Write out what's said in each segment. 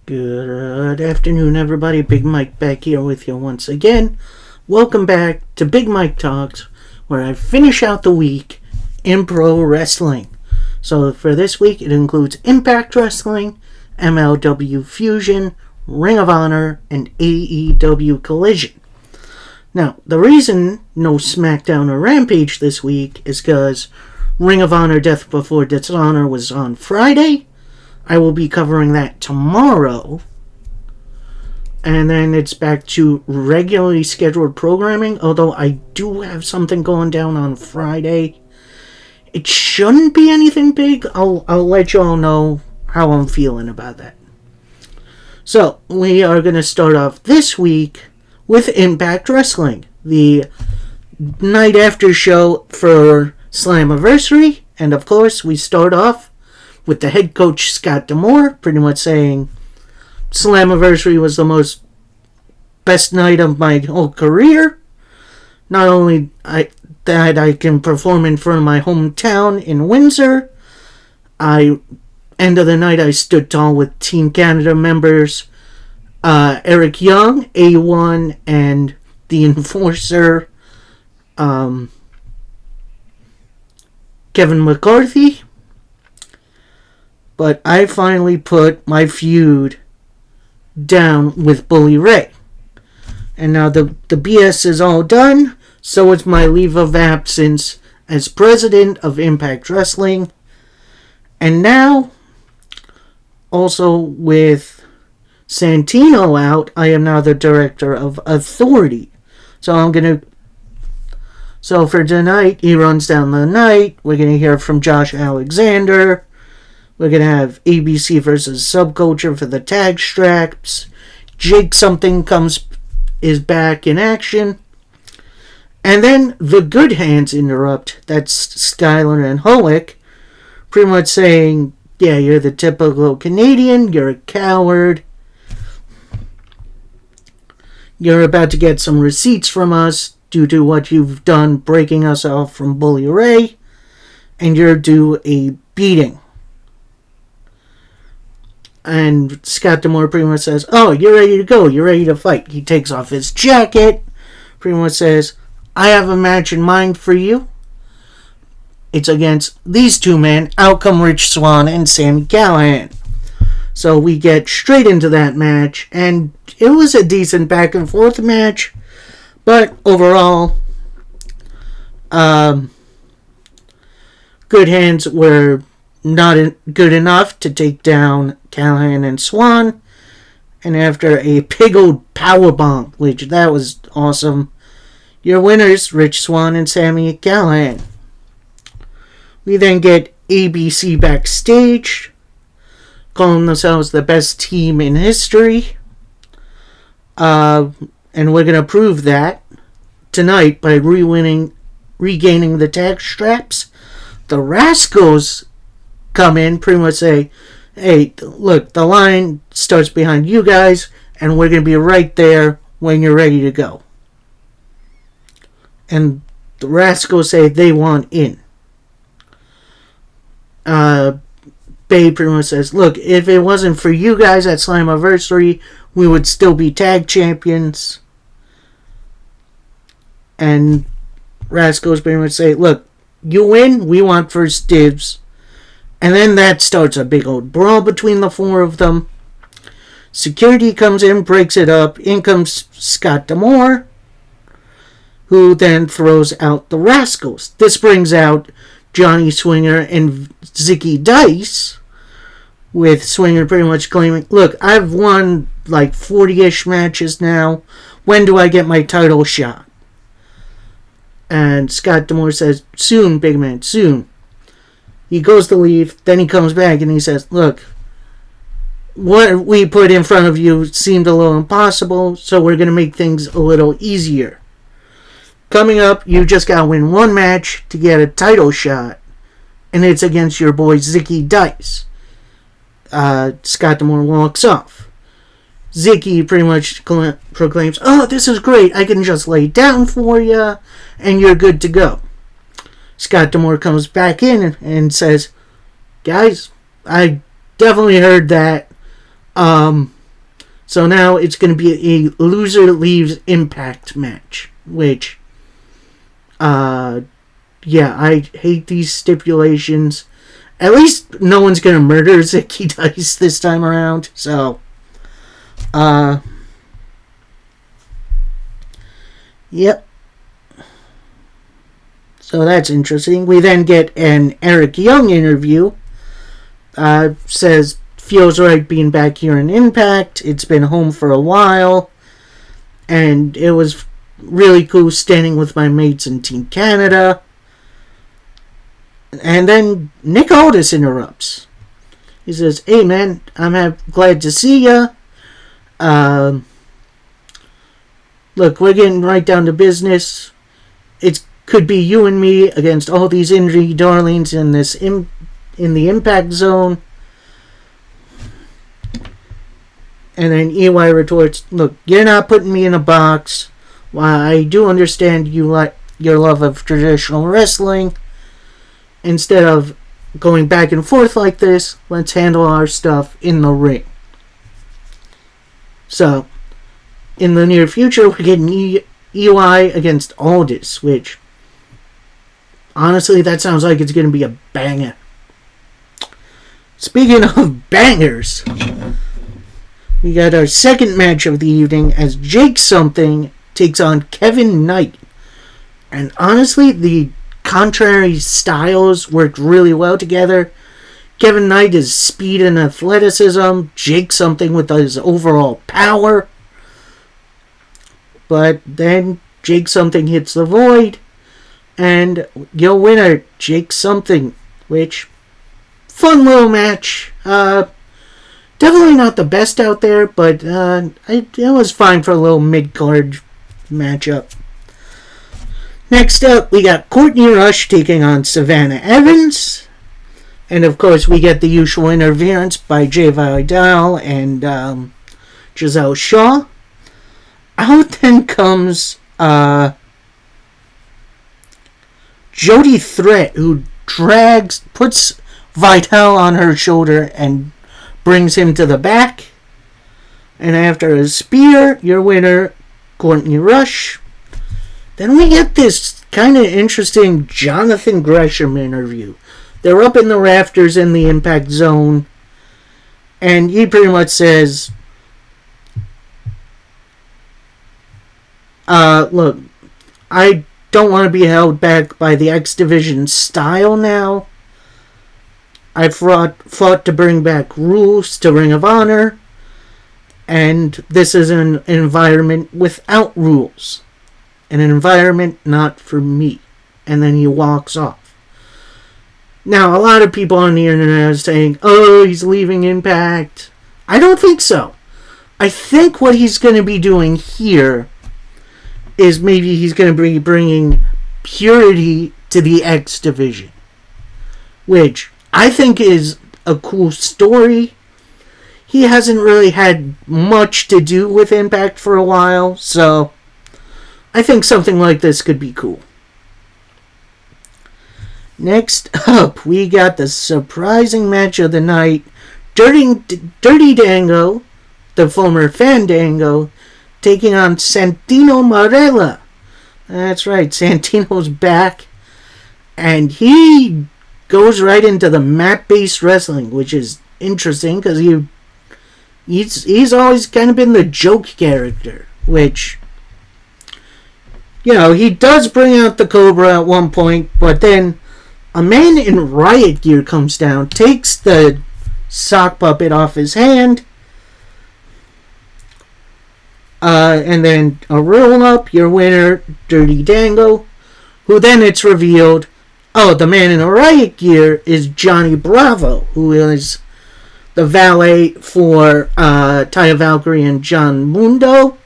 Good afternoon, everybody. Big Mike back here with you once again. Welcome back to Big Mike Talks, where I finish out the week in pro wrestling. So for this week, it includes Impact Wrestling, MLW Fusion, Ring of Honor, and AEW Collision. Now, the reason no SmackDown or Rampage this week is because Ring of Honor Death Before Dishonor was on Friday. I will be covering that tomorrow. And then it's back to regularly scheduled programming, although I do have something going down on Friday. It shouldn't be anything big. I'll let you all know how I'm feeling about that. So, we are going to start off this week with Impact Wrestling, the night after show for Slammiversary. And of course, we start off with the head coach Scott D'Amore pretty much saying Slammiversary was the best night of my whole career. Not only that I can perform in front of my hometown in Windsor, end of the night I stood tall with Team Canada members Eric Young, A1, and the Enforcer Kevin McCarthy. But I finally put my feud down with Bully Ray. And now the BS is all done. So is my leave of absence as president of Impact Wrestling. And now, also with Santino out, I am now the director of Authority. So for tonight, he runs down the night. We're going to hear from Josh Alexander. We're going to have ABC versus Subculture for the tag straps. Jake Something is back in action. And then the Good Hands interrupt. That's Skyler and Hulk. Pretty much saying, yeah, you're the typical Canadian. You're a coward. You're about to get some receipts from us due to what you've done breaking us off from Bully Ray. And you're due a beating. And Scott D'Amore pretty much says, oh, you're ready to go. You're ready to fight. He takes off his jacket. Pretty much says, I have a match in mind for you. It's against these two men. Out come Rich Swann and Sami Callihan. So we get straight into that match. And it was a decent back and forth match. But overall, Good Hands were not good enough to take down Callihan and Swann. And after a big old powerbomb, which that was awesome, your winners, Rich Swann and Sami Callihan. We then get ABC backstage, calling themselves the best team in history. And we're going to prove that tonight by regaining the tag straps. The Rascals come in, pretty much say, hey, look, the line starts behind you guys, and we're going to be right there when you're ready to go. And the Rascals say they want in. Bay pretty much says, look, if it wasn't for you guys at Slammiversary, we would still be tag champions. And Rascals pretty much say, look, you win, we want first dibs. And then that starts a big old brawl between the four of them. Security comes in, breaks it up. In comes Scott D'Amore, who then throws out the Rascals. This brings out Johnny Swinger and Zicky Dice, with Swinger pretty much claiming, look, I've won like 40-ish matches now. When do I get my title shot? And Scott D'Amore says, soon, big man, soon. He goes to leave, then he comes back and he says, look, what we put in front of you seemed a little impossible, so we're going to make things a little easier. Coming up, you just got to win one match to get a title shot, and it's against your boy Zicky Dice. Scott D'Amore walks off. Zicky pretty much proclaims, oh, this is great, I can just lay down for you, and you're good to go. Scott D'Amore comes back in and says, guys, I definitely heard that. So now it's going to be a loser leaves Impact match, which, yeah, I hate these stipulations. At least no one's going to murder Zicky Dice this time around, so, yep. So that's interesting. We then get an Eric Young interview. Says, feels right being back here in Impact. It's been home for a while. And it was really cool standing with my mates in Team Canada. And then Nick Aldis interrupts. He says, hey man, I'm glad to see ya. Look, we're getting right down to business. It could be you and me against all these injury darlings in this in the Impact Zone. And then EY retorts, look, you're not putting me in a box. While I do understand you like your love of traditional wrestling, instead of going back and forth like this, let's handle our stuff in the ring. So, in the near future, we're getting EY against Aldis, which, honestly, that sounds like it's going to be a banger. Speaking of bangers, we got our second match of the evening as Jake Something takes on Kevin Knight. And honestly, the contrary styles worked really well together. Kevin Knight is speed and athleticism. Jake Something with his overall power. But then Jake Something hits the void. And your winner, Jake Something. Which, fun little match. Definitely not the best out there, but it was fine for a little mid-card matchup. Next up, we got Courtney Rush taking on Savannah Evans. And of course, we get the usual interference by Jay Vidal and Giselle Shaw. Out then comes Jody Threat, who puts Vidal on her shoulder and brings him to the back. And after a spear, your winner, Courtney Rush. Then we get this kind of interesting Jonathan Gresham interview. They're up in the rafters in the Impact Zone. And he pretty much says, look, I don't want to be held back by the X Division style now. I fought to bring back rules to Ring of Honor. And this is an environment without rules. An environment not for me. And then he walks off. Now, a lot of people on the internet are saying, oh, he's leaving Impact. I don't think so. I think what he's going to be doing here is maybe he's going to be bringing purity to the X Division. Which I think is a cool story. He hasn't really had much to do with Impact for a while, so I think something like this could be cool. Next up, we got the surprising match of the night. Dirty Dango, the former Fandango, taking on Santino Marella. That's right, Santino's back. And he goes right into the mat-based wrestling, which is interesting because he's always kind of been the joke character, which, you know, he does bring out the Cobra at one point, but then a man in riot gear comes down, takes the sock puppet off his hand, and then a roll-up, your winner, Dirty Dango, who then it's revealed, oh, the man in riot gear is Johnny Bravo, who is the valet for Taya Valkyrie and John Mundo,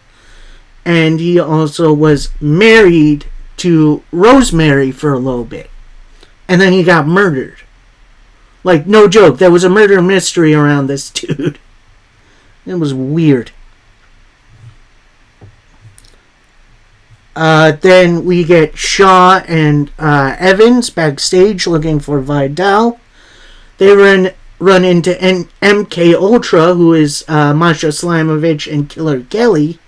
and he also was married to Rosemary for a little bit. And then he got murdered. Like, no joke, there was a murder mystery around this dude. It was weird. Then we get Shaw and Evans backstage looking for Vidal. They run into MK Ultra, who is Masha Slamovich and Killer Kelly,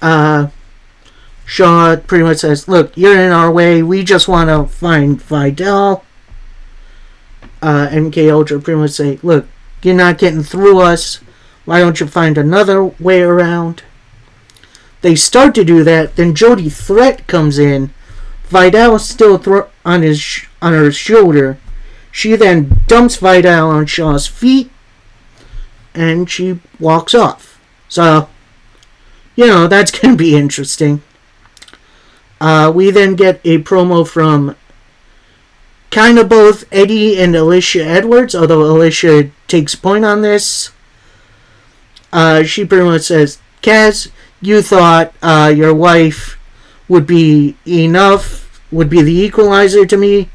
Shaw pretty much says, look, you're in our way. We just want to find Vidal. MK Ultra pretty much say, look, you're not getting through us. Why don't you find another way around? They start to do that. Then Jody Threat comes in. Vidal is still on her shoulder. She then dumps Vidal on Shaw's feet. And she walks off. So, that's going to be interesting. We then get a promo from kind of both Eddie and Alicia Edwards, although Alicia takes point on this. She pretty much says, Kaz, you thought your wife would be enough, would be the equalizer to me,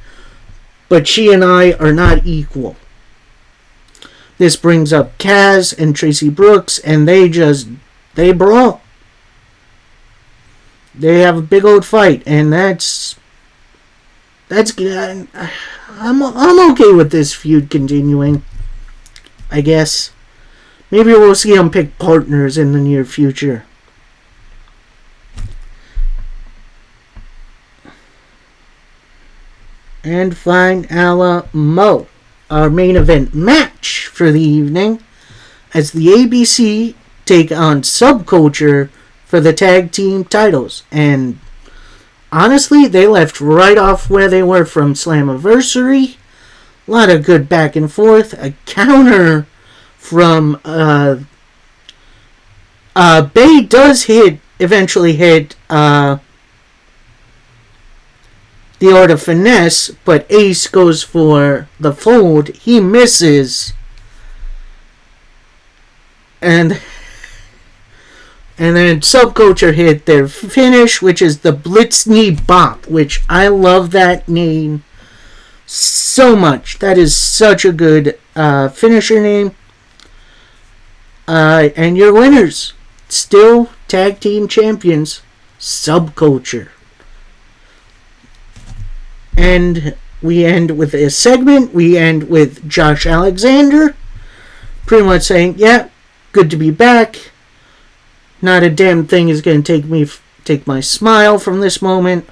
but she and I are not equal. This brings up Kaz and Tracy Brooks, and they brawl. They have a big old fight, and that's good. I'm okay with this feud continuing, I guess. Maybe we'll see them pick partners in the near future. And find Alamo, our main event match for the evening, as the ABC take on Subculture for the tag team titles. And honestly, they left right off where they were from Slammiversary. A lot of good back and forth. A counter from Bay does eventually hit the Art of Finesse, but Ace goes for the fold. He misses. And then Subculture hit their finish, which is the Blitzney Bop, which I love that name so much. That is such a good finisher name. And your winners, still tag team champions, Subculture. And we end with a segment. We end with Josh Alexander pretty much saying, yeah, good to be back. Not a damn thing is going to take my smile from this moment.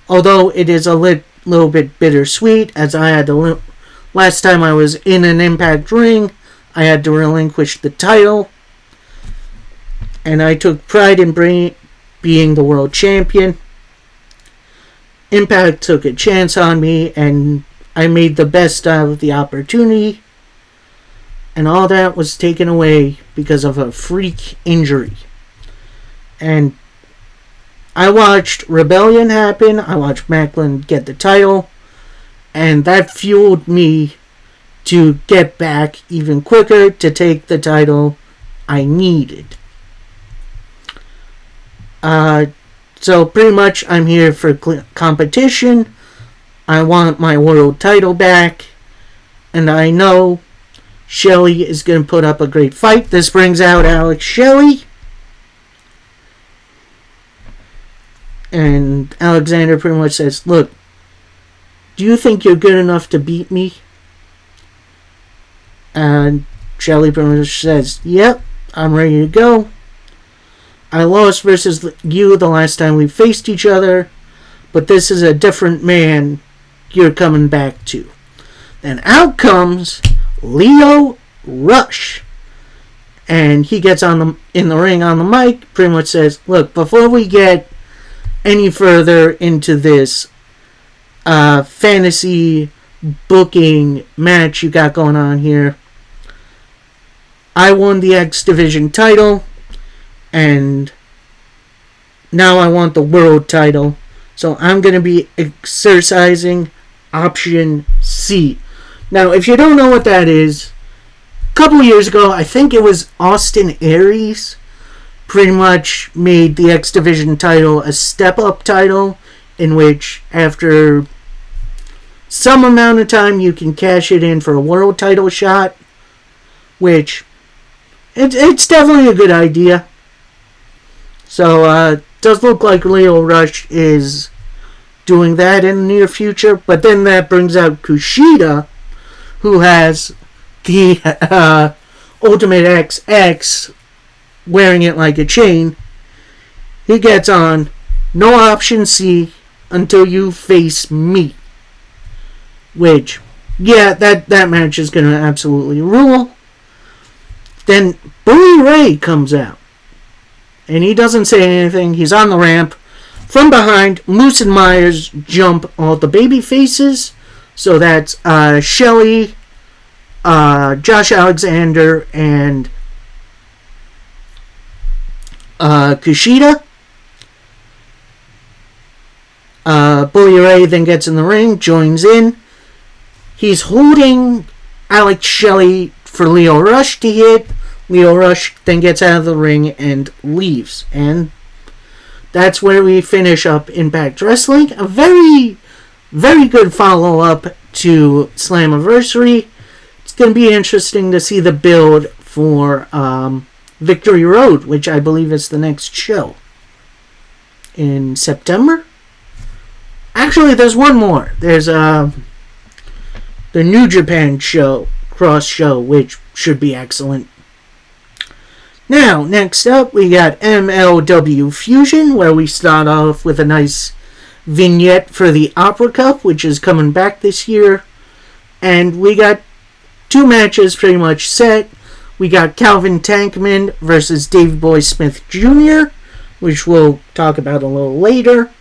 Although it is a little bit bittersweet, as I had to last time I was in an Impact ring, I had to relinquish the title. And I took pride in being the world champion. Impact took a chance on me, and I made the best out of the opportunity. And all that was taken away because of a freak injury. And I watched Rebellion happen. I watched Macklin get the title. And that fueled me to get back even quicker to take the title I needed. So pretty much I'm here for competition. I want my world title back. And I know Shelley is going to put up a great fight. This brings out Alex Shelley. And Alexander pretty much says, look, do you think you're good enough to beat me? And Shelley pretty much says, yep, I'm ready to go. I lost versus you the last time we faced each other, but this is a different man you're coming back to. Then out comes Lio Rush. And he gets in the ring on the mic, pretty much says, look, before we get any further into this fantasy booking match you got going on here, I won the X Division title, and now I want the world title, so I'm going to be exercising option C. Now, if you don't know what that is, a couple years ago, I think it was Austin Aries, pretty much made the X Division title a step-up title, in which after some amount of time you can cash it in for a world title shot, which it's definitely a good idea. So, does look like Lio Rush is doing that in the near future, but then that brings out Kushida, who has the Ultimate XX wearing it like a chain, he gets on no option C until you face me. Which, yeah, that match is going to absolutely rule. Then Bully Ray comes out. And he doesn't say anything. He's on the ramp. From behind, Moose and Myers jump all the baby faces. So that's Shelly, Josh Alexander, and Kushida. Bully Ray then gets in the ring, joins in. He's holding Alex Shelley for Lio Rush to hit. Lio Rush then gets out of the ring and leaves. And that's where we finish up Impact Wrestling. A very, very good follow-up to Slammiversary. It's going to be interesting to see the build for Victory Road, which I believe is the next show in September. Actually, there's one more. There's the New Japan show, Cross show, which should be excellent. Now, next up, we got MLW Fusion, where we start off with a nice vignette for the Opera Cup, which is coming back this year. And we got 2 matches pretty much set. We got Calvin Tankman versus Davey Boy Smith Jr., which we'll talk about a little later.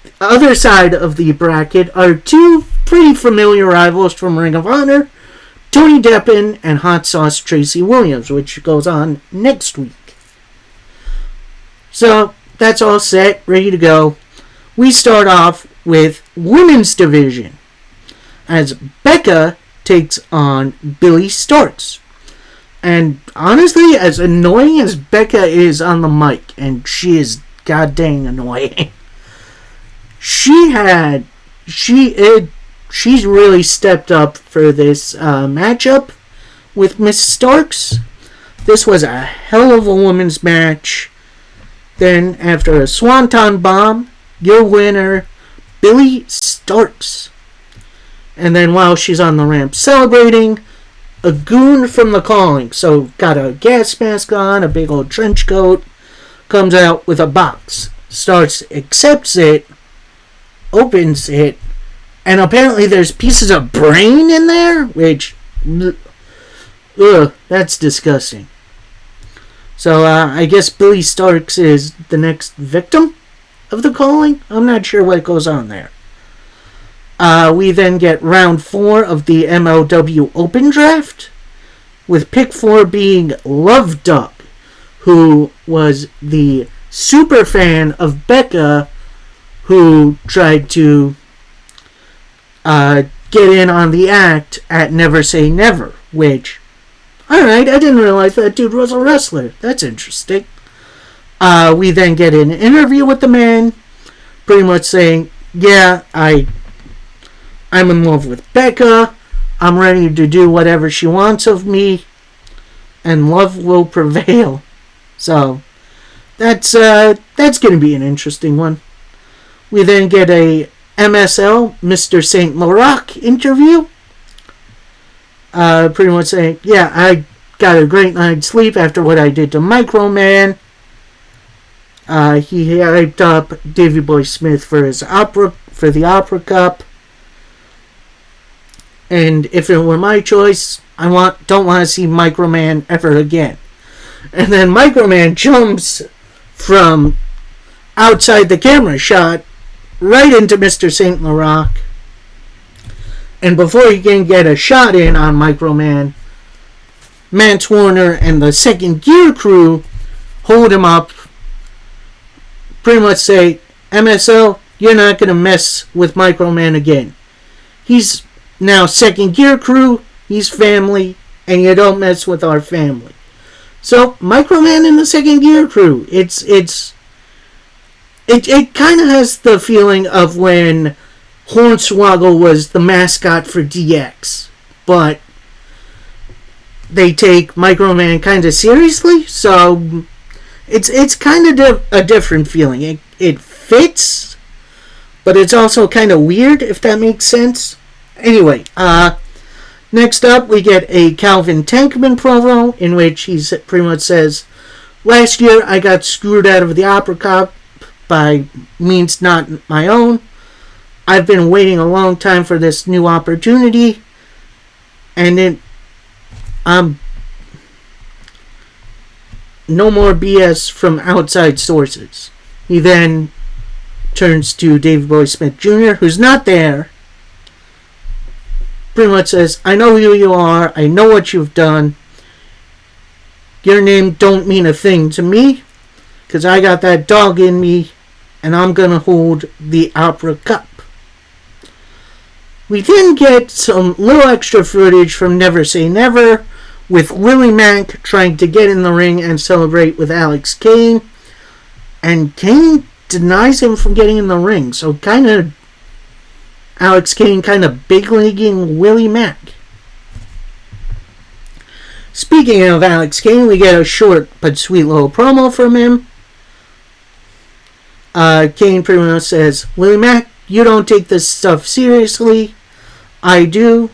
The other side of the bracket are 2 pretty familiar rivals from Ring of Honor, Tony Deppen and Hot Sauce Tracy Williams, which goes on next week. So, that's all set, ready to go. We start off with Women's Division, as Becca takes on Billie Starkz. And honestly, as annoying as Becca is on the mic, and she is goddamn annoying, she's really stepped up for this matchup with Miss Starkz. This was a hell of a women's match. Then, after a Swanton Bomb, your winner, Billie Starkz. And then while she's on the ramp celebrating, a goon from The Calling, so got a gas mask on, a big old trench coat, comes out with a box. Starkz accepts it, opens it, and apparently there's pieces of brain in there, which, that's disgusting. So I guess Billie Starkz is the next victim of The Calling. I'm not sure what goes on there. We then get round 4 of the MLW Open Draft, with pick 4 being Love Duck, who was the super fan of Becca, who tried to get in on the act at Never Say Never, which, alright, I didn't realize that dude was a wrestler. That's interesting. We then get an interview with the man, pretty much saying, yeah, I'm in love with Becca, I'm ready to do whatever she wants of me, and love will prevail. So, that's going to be an interesting one. We then get a MSL, Mr. St. Laurent interview. Pretty much saying, yeah, I got a great night's sleep after what I did to Microman. He hyped up Davey Boy Smith for the Opera Cup. And if it were my choice, don't want to see Microman ever again. And then Microman jumps from outside the camera shot right into Mr. St. Laurent. And before he can get a shot in on Microman, Mance Warner and the Second Gear crew hold him up. Pretty much say, MSL, you're not going to mess with Microman again. He's now Second Gear crew, he's family, and you don't mess with our family. So, Microman and the Second Gear crew, it kind of has the feeling of when Hornswoggle was the mascot for DX, but they take Microman kind of seriously, so it's kind of a different feeling. It fits, but it's also kind of weird, if that makes sense. Anyway, Next up, we get a Calvin Tankman promo in which he pretty much says, "Last year I got screwed out of the Opera Cup by means not my own. I've been waiting a long time for this new opportunity, and then no more BS from outside sources." He then turns to Davey Boy Smith Jr., who's not there. Pretty much says, "I know who you are. I know what you've done. Your name don't mean a thing to me, because I got that dog in me, and I'm going to hold the Opera Cup." We then get some little extra footage from Never Say Never, with Willie Mack trying to get in the ring and celebrate with Alex Kane, and Kane denies him from getting in the ring, so Alex Kane kind of big-leaguing Willie Mack. Speaking of Alex Kane, we get a short but sweet little promo from him. Kane pretty much says, "Willie Mack, you don't take this stuff seriously. I do.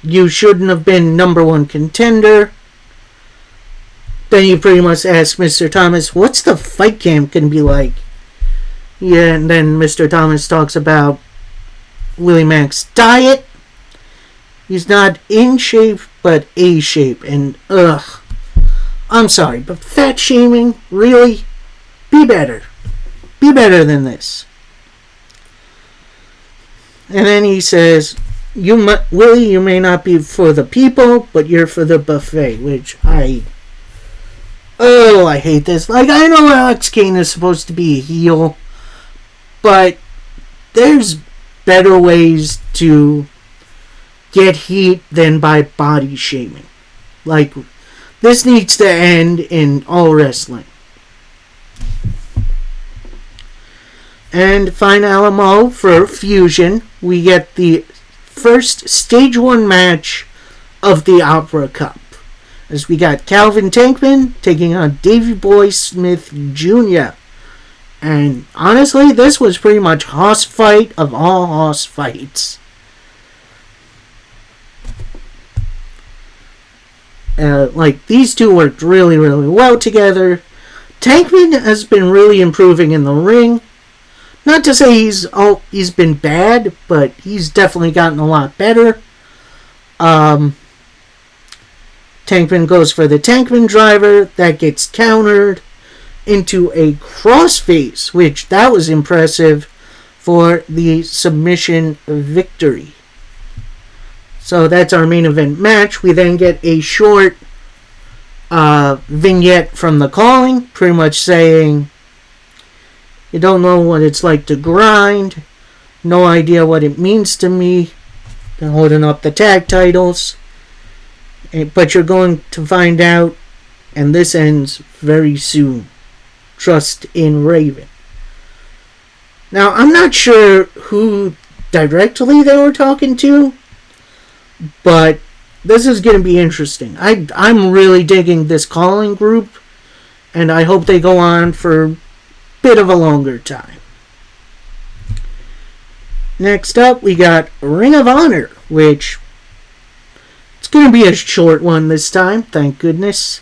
You shouldn't have been number one contender." Then you pretty much ask Mr. Thomas, "What's the fight camp going to be like?" Yeah, and then Mr. Thomas talks about Willie Mack's diet. He's not in shape, but A shape. And, I'm sorry, but fat shaming? Really? Be better. Be better than this. And then he says, Willie, you may not be for the people, but you're for the buffet, which I hate this. Like, I know Alex Kane is supposed to be a heel, but there's better ways to get heat than by body shaming. Like, this needs to end in all wrestling. And Fine Alamo for Fusion, we get the first Stage 1 match of the Opera Cup, as we got Calvin Tankman taking on Davey Boy Smith Jr. And honestly, this was pretty much hoss fight of all hoss fights. These two worked really, really well together. Tankman has been really improving in the ring. Not to say he's been bad, but he's definitely gotten a lot better. Tankman goes for the Tankman driver. That gets countered into a crossface, which that was impressive for the submission victory. So that's our main event match. We then get a short vignette from The Calling, pretty much saying, "You don't know what it's like to grind. No idea what it means to me." They're holding up the tag titles. But you're going to find out, and this ends very soon. Trust in Raven. Now, I'm not sure who directly they were talking to, but this is going to be interesting. I'm really digging this Calling group, and I hope they go on for a bit of a longer time. Next up, we got Ring of Honor, which it's going to be a short one this time, thank goodness,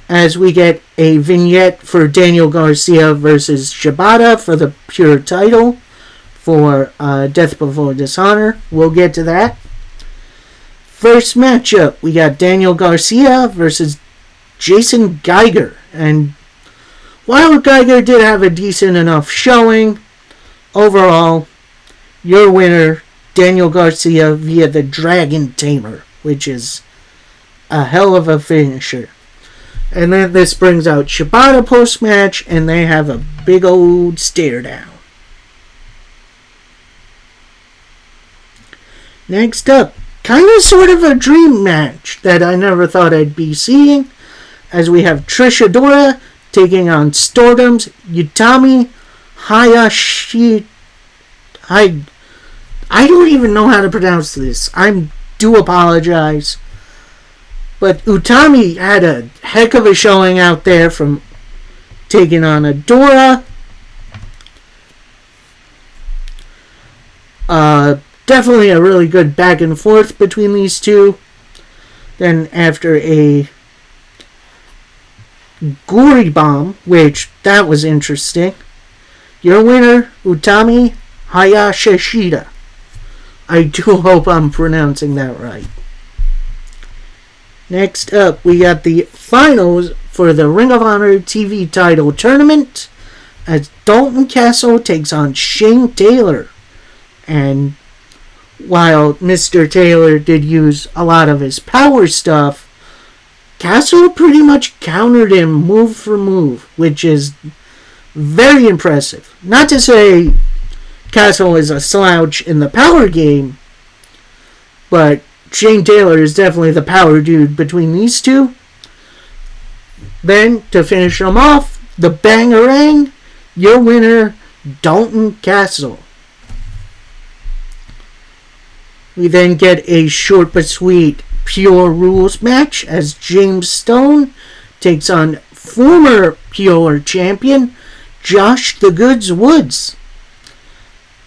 as we get a vignette for Daniel Garcia versus Shibata for the pure title for Death Before Dishonor. We'll get to that. First matchup, we got Daniel Garcia versus Jason Geiger. And while Geiger did have a decent enough showing, overall, your winner, Daniel Garcia via the Dragon Tamer, which is a hell of a finisher. And then this brings out Shibata post-match, and they have a big old stare down. Next up, kind of sort of a dream match that I never thought I'd be seeing, as we have Trish Adora taking on Stardom's Utami Hayashi. I don't even know how to pronounce this. I do apologize. But Utami had a heck of a showing out there from taking on Adora. Definitely a really good back and forth between these two. Then after a Gory Bomb, which that was interesting. Your winner, Utami Hayashishita. I do hope I'm pronouncing that right. Next up, we got the finals for the Ring of Honor TV title tournament as Dalton Castle takes on Shane Taylor. And while Mr. Taylor did use a lot of his power stuff, Castle pretty much countered him move for move, which is very impressive. Not to say Castle is a slouch in the power game, but Shane Taylor is definitely the power dude between these two. Then, to finish them off, the Bangarang, your winner, Dalton Castle. We then get a short but sweet Pure Rules match as James Stone takes on former Pure champion Josh the Goods Woods.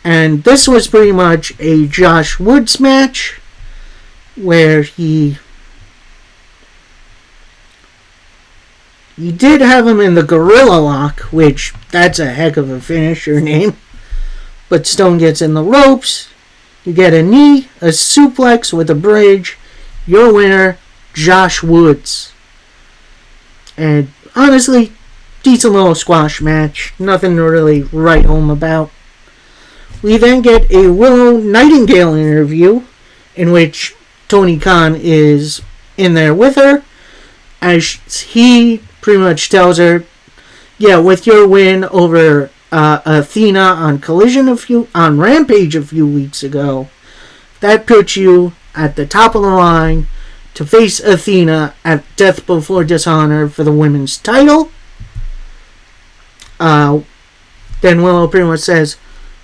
And this was pretty much a Josh Woods match where he did have him in the Gorilla Lock, which that's a heck of a finisher name. But Stone gets in the ropes. You get a knee, a suplex with a bridge. Your winner, Josh Woods. And honestly, decent little squash match. Nothing to really write home about. We then get a Willow Nightingale interview in which Tony Khan is in there with her as he pretty much tells her, yeah, with your win over Athena on on Rampage a few weeks ago, that puts you at the top of the line to face Athena at Death Before Dishonor for the women's title. Then Willow pretty much says,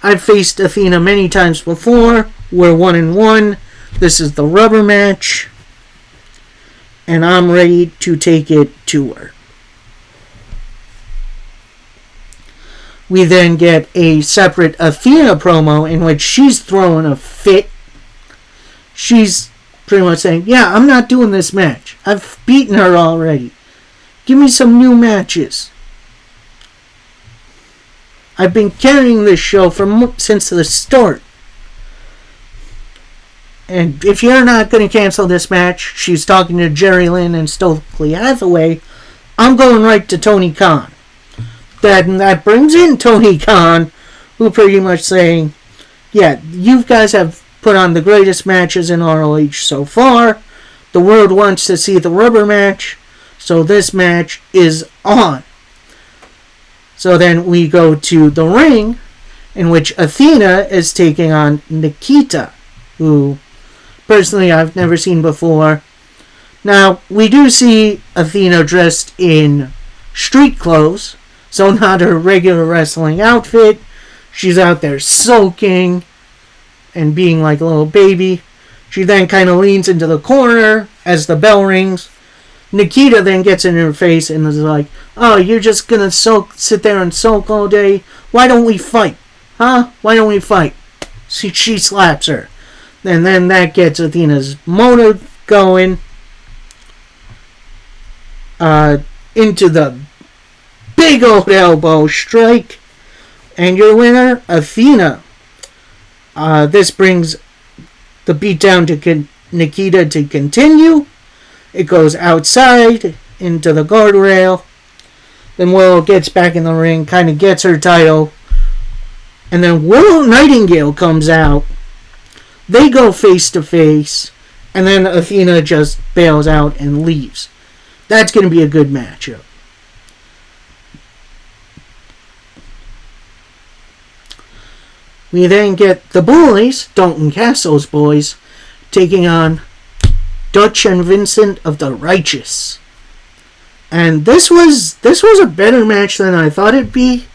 I've faced Athena many times before. We're 1-1. This is the rubber match. And I'm ready to take it to her. We then get a separate Athena promo in which she's throwing a fit. She's pretty much saying, yeah, I'm not doing this match. I've beaten her already. Give me some new matches. I've been carrying this show since the start. And if you're not going to cancel this match, she's talking to Jerry Lynn and Stokely Hathaway, I'm going right to Tony Khan. That brings in Tony Khan, who pretty much saying, yeah, you guys have put on the greatest matches in ROH so far. The world wants to see the rubber match, so this match is on. So then we go to the ring, in which Athena is taking on Nikita, who personally I've never seen before. Now, we do see Athena dressed in street clothes, so not her regular wrestling outfit. She's out there soaking and being like a little baby. She then kind of leans into the corner as the bell rings. Nikita then gets in her face and is like, oh, you're just gonna sit there and sulk all day? Why don't we fight? Huh? Why don't we fight? She slaps her. And then that gets Athena's motor going. Into the big old elbow strike. And your winner, Athena. This brings the beatdown to Nikita to continue. It goes outside into the guardrail. Then Willow gets back in the ring, kind of gets her title. And then Willow Nightingale comes out. They go face to face. And then Athena just bails out and leaves. That's going to be a good matchup. We then get the boys, Dalton Castle's boys, taking on Dutch and Vincent of the Righteous. And this was a better match than I thought it'd be.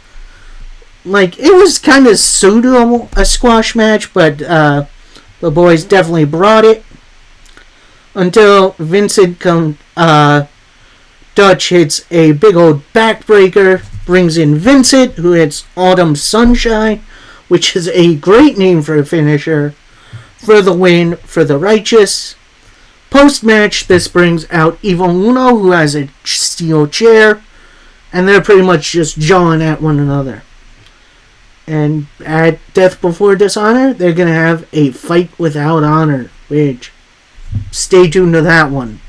Like, it was kind of pseudo a squash match, but the boys definitely brought it. Until Vincent Dutch hits a big old backbreaker, brings in Vincent, who hits Autumn Sunshine, which is a great name for a finisher, for the win for the Righteous. Post-match, this brings out Evil Uno, who has a steel chair, and they're pretty much just jawing at one another. And at Death Before Dishonor, they're going to have a fight without honor, which, stay tuned to that one.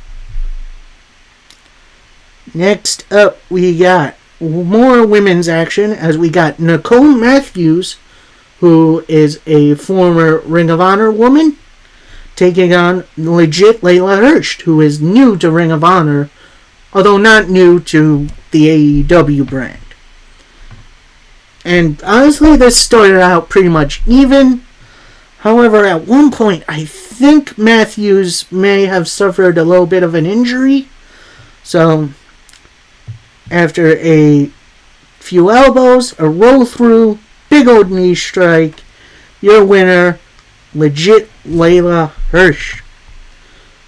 Next up, we got more women's action, as we got Nicole Matthews, who is a former Ring of Honor woman, taking on legit Layla Hirsch, who is new to Ring of Honor, although not new to the AEW brand. And honestly, this started out pretty much even. However, at one point, I think Matthews may have suffered a little bit of an injury. So, after a few elbows, a roll through, big old knee strike, your winner, legit Layla Hirsch.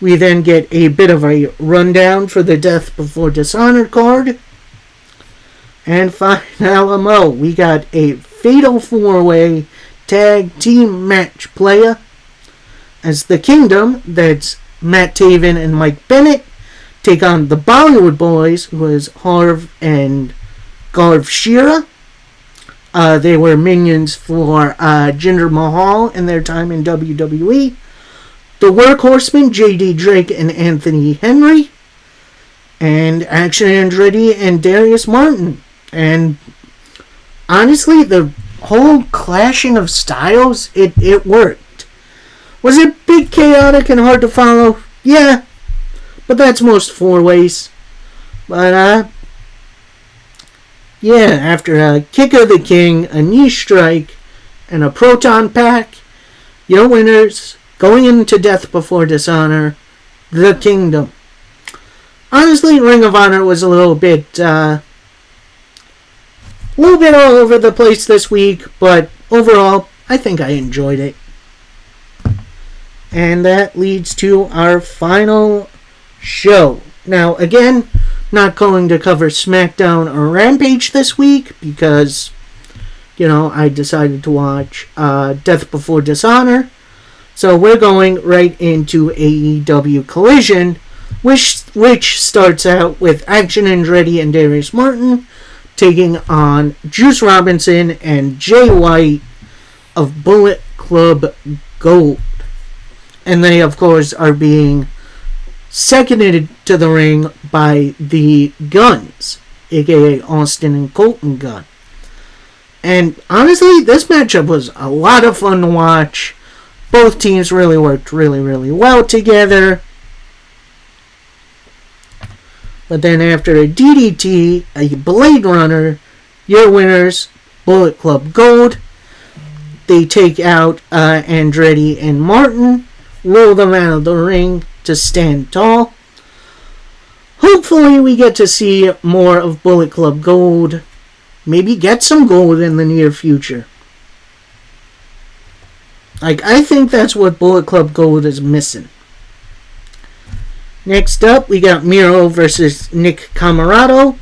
We then get a bit of a rundown for the Death Before Dishonor card. And finally, we got a Fatal 4-Way Tag Team Match playa, as the Kingdom, that's Matt Taven and Mike Bennett, take on the Bollywood Boys, who is Harv and Garv Shira. They were minions for Jinder Mahal in their time in WWE. The Workhorsemen, J.D. Drake and Anthony Henry. And Action Andretti and Darius Martin. And honestly, the whole clashing of styles, it worked. Was it big, chaotic, and hard to follow? Yeah. But that's most 4-ways. But, yeah, after a kick of the king, a knee strike, and a proton pack, your winners, going into Death Before Dishonor, the Kingdom. Honestly, Ring of Honor was a little bit all over the place this week, but overall, I think I enjoyed it. And that leads to our final show. Now, again, not going to cover SmackDown or Rampage this week because, I decided to watch Death Before Dishonor. So we're going right into AEW Collision, which starts out with Action Andretti and Darius Martin taking on Juice Robinson and Jay White of Bullet Club Gold. And they, of course, are being seconded to the ring by the Guns, aka Austin and Colton Gunn. And honestly, this matchup was a lot of fun to watch. Both teams really worked really, really well together. But then after a DDT, a Blade Runner, your winners, Bullet Club Gold. They take out Andretti and Martin, roll them out of the ring to stand tall. Hopefully we get to see more of Bullet Club Gold. Maybe get some gold in the near future. I think that's what Bullet Club Gold is missing. Next up, we got Miro versus Nick Comoroto.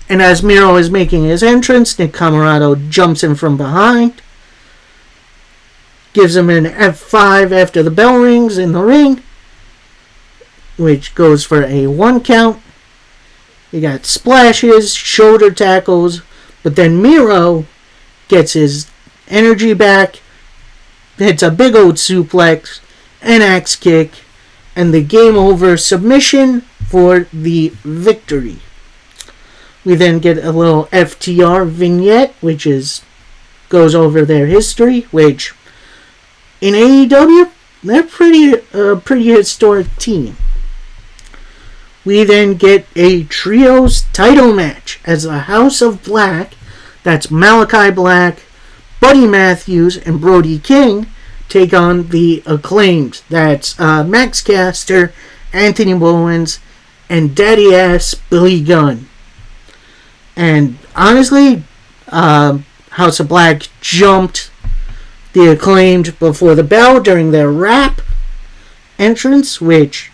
And as Miro is making his entrance, Nick Comoroto jumps in from behind. Gives him an F5 after the bell rings in the ring, which goes for a 1 count. You got splashes, shoulder tackles, but then Miro gets his energy back, hits a big old suplex, an axe kick, and the game over submission for the victory. We then get a little FTR vignette, which goes over their history, which in AEW, they're pretty historic team. We then get a trios title match as the House of Black, that's Malachi Black, Buddy Matthews, and Brody King, take on the Acclaimed. That's Max Caster, Anthony Bowens, and Daddy Ass Billy Gunn. And honestly, House of Black jumped the Acclaimed before the bell during their rap entrance, which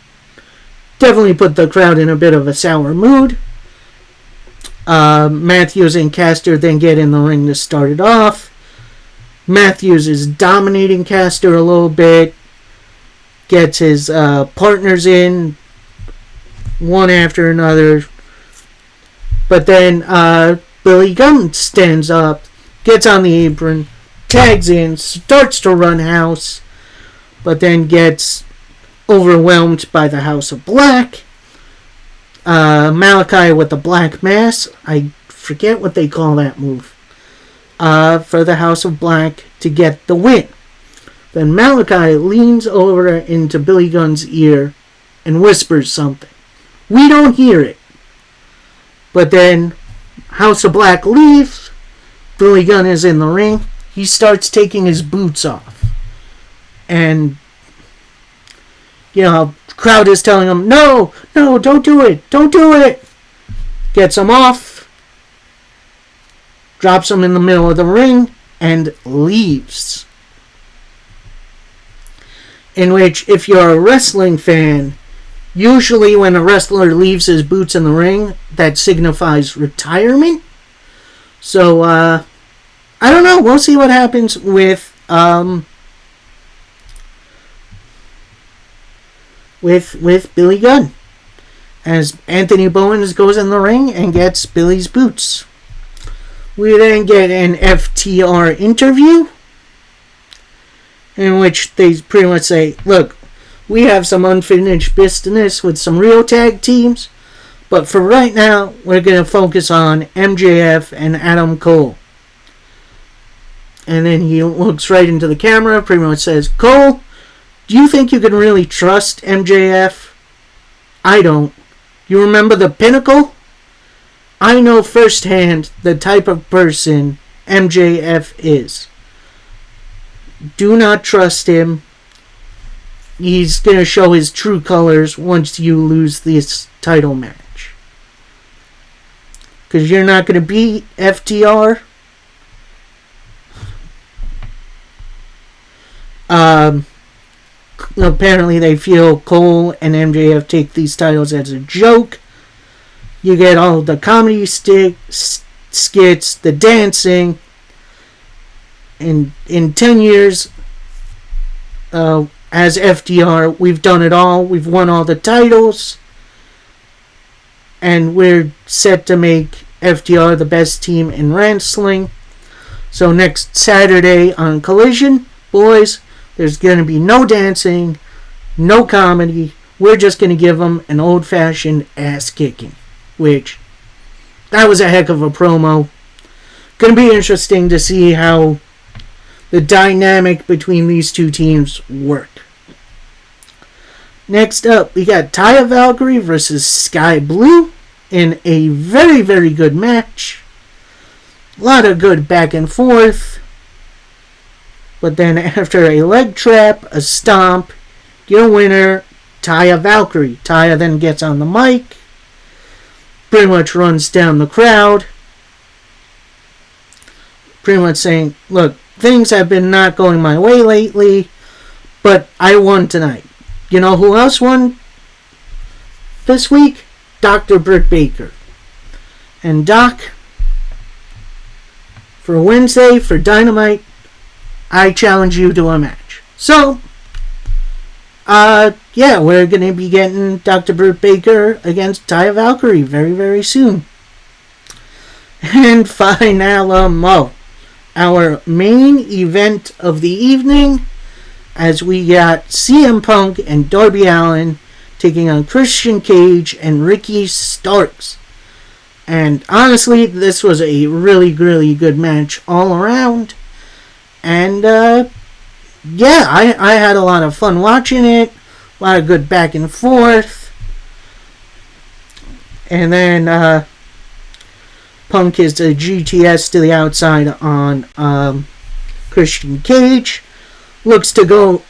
definitely put the crowd in a bit of a sour mood. Matthews and Caster then get in the ring to start it off. Matthews is dominating Caster a little bit. Gets his partners in one after another. But then Billy Gunn stands up, gets on the apron, tags in, starts to run house, but then gets overwhelmed by the House of Black. Malachi with the Black Mass. I forget what they call that move. For the House of Black to get the win. Then Malachi leans over into Billy Gunn's ear and whispers something. We don't hear it. But then House of Black leaves. Billy Gunn is in the ring. He starts taking his boots off. And, crowd is telling him, no, don't do it. Gets him off. Drops him in the middle of the ring and leaves. In which, if you're a wrestling fan, usually when a wrestler leaves his boots in the ring, that signifies retirement. So, I don't know. We'll see what happens with Billy Gunn. As Anthony Bowens goes in the ring and gets Billy's boots. We then get an FTR interview in which they pretty much say, look, we have some unfinished business with some real tag teams, but for right now, we're going to focus on MJF and Adam Cole. And then he looks right into the camera, pretty much says, Cole, do you think you can really trust MJF? I don't. You remember the Pinnacle? I know firsthand the type of person MJF is. Do not trust him. He's going to show his true colors once you lose this title match. Because you're not going to beat FTR. Apparently they feel Cole and MJF take these titles as a joke. You get all the comedy skits, the dancing. In 10 years, as FTR, we've done it all. We've won all the titles. And we're set to make FTR the best team in wrestling. So next Saturday on Collision, boys, there's going to be no dancing, no comedy. We're just going to give them an old-fashioned ass-kicking. Which, that was a heck of a promo. Going to be interesting to see how the dynamic between these two teams work. Next up, we got Taya Valkyrie versus Sky Blue in a very, very good match. A lot of good back and forth. But then after a leg trap, a stomp, your winner, Taya Valkyrie. Taya then gets on the mic. Pretty much runs down the crowd. Pretty much saying, look, things have been not going my way lately, but I won tonight. You know who else won this week? Dr. Britt Baker. And Doc, for Wednesday, for Dynamite, I challenge you to a match. So, we're going to be getting Dr. Britt Baker against Taya Valkyrie very, very soon. And finalamo, our main event of the evening, as we got CM Punk and Darby Allin taking on Christian Cage and Ricky Starks. And honestly, this was a really, really good match all around. And, I had a lot of fun watching it. A lot of good back and forth. And then, Punk is a GTS to the outside on Christian Cage. Looks to go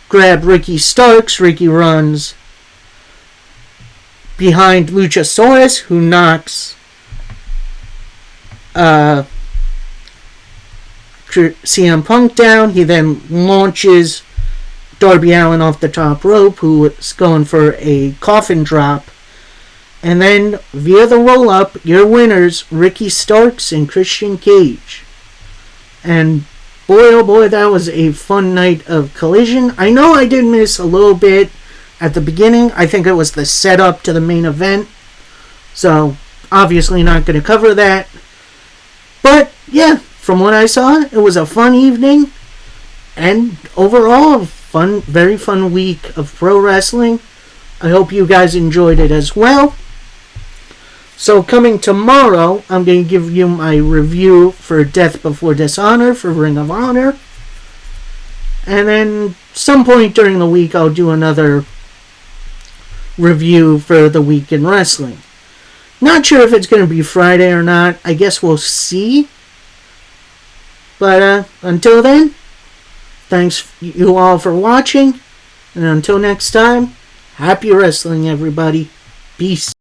grab Ricky Starks. Ricky runs behind Luchasaurus, who knocks CM Punk down. He then launches Darby Allin off the top rope, who is going for a coffin drop. And then, via the roll-up, your winners, Ricky Starks and Christian Cage. And boy, oh boy, that was a fun night of Collision. I know I did miss a little bit at the beginning. I think it was the setup to the main event. So, obviously not going to cover that. But, yeah, from what I saw, it was a fun evening. And overall, a fun, very fun week of pro wrestling. I hope you guys enjoyed it as well. So coming tomorrow, I'm going to give you my review for Death Before Dishonor for Ring of Honor. And then some point during the week, I'll do another review for the week in wrestling. Not sure if it's going to be Friday or not. I guess we'll see. But until then, thanks you all for watching. And until next time, happy wrestling, everybody. Peace.